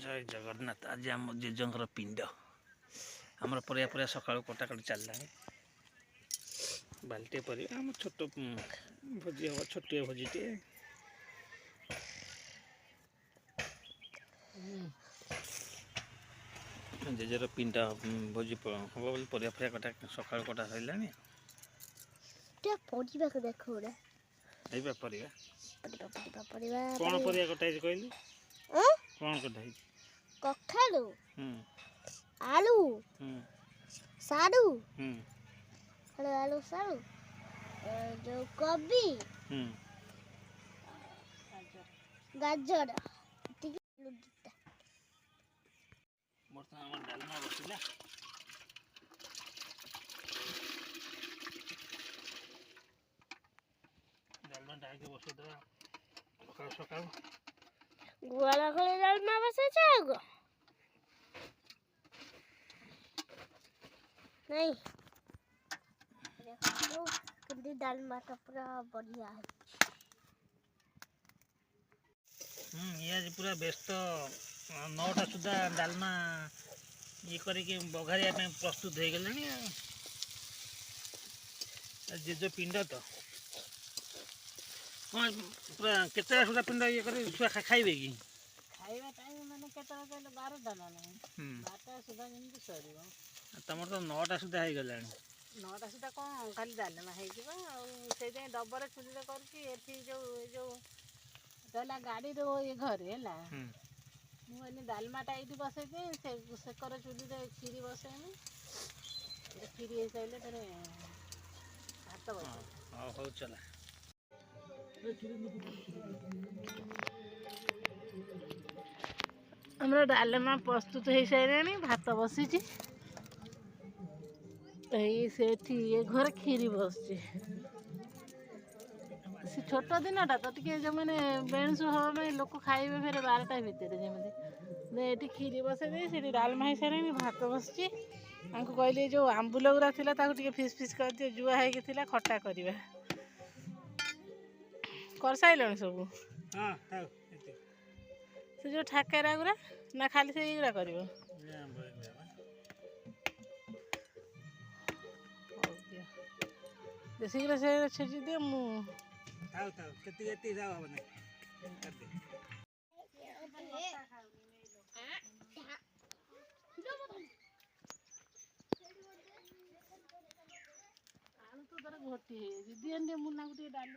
जय जगन्नाथ। आज आम जेजंकर पिंड आमर परिया परिया सका कटाकटी चलला बाल्टे पर आम छोट भोजी हम छोटिया भोजीटे जेजर पिंड भोजी हम बोली परिया परिया कटा सका कटा सर परिया कौन परिया कटाई कहलु कौन कटाई कखालु आलू सारू आलू सारू जो कोबी गाजर बर्तमान आम डालमा बसला डालमा डाल बसई दे सका सका गुआला खोले डालमा बसैछ आगो नहीं देखो किंतु डालमा तो पूरा बढ़िया है। ये आज पूरा व्यस्त 9टा सुधा डालमा ये करके बघारिया प्रस्तुत हो गले जेज पिंड तो हाँ पूरा केते सुधा पिंड ये कर खाइबे कि खाइबा टाइम माने केते कहले 12टा ना नहीं 12टा सुधा जेंति सरीबो तमर तो 9टा सुधा हो गले 9टा सुधा कोन खाली डालमा हे जिबा आ से जे डब्बर चुली रे करकी एथि जो तला गाड़ी रो ये घर हैला मुझे डालमाटा ये बसई दे से कर चुली रे खीरी बसई में खीरी हो सारे फिर भात बस हो चला हमरा डालमा प्रस्तुत हो सारे भात बसी से घर खीरी बस छोट दिनटा तो टे जो मैंने बेणुसु हवा में लोक खाइबे फिर 12टा भितर जमी ये खीरी बसई से डालमा हो सारे भात बस कहली जो आंबुल गुरा था फिस फिस कर दियो जुआ है खटा करवा कर सारे सब से जो ठाकेरा गुरा ना खाली से गुरा कर शीघ्र से छेची दिए मु घोटी है दिए मुन्ना गोटे डाली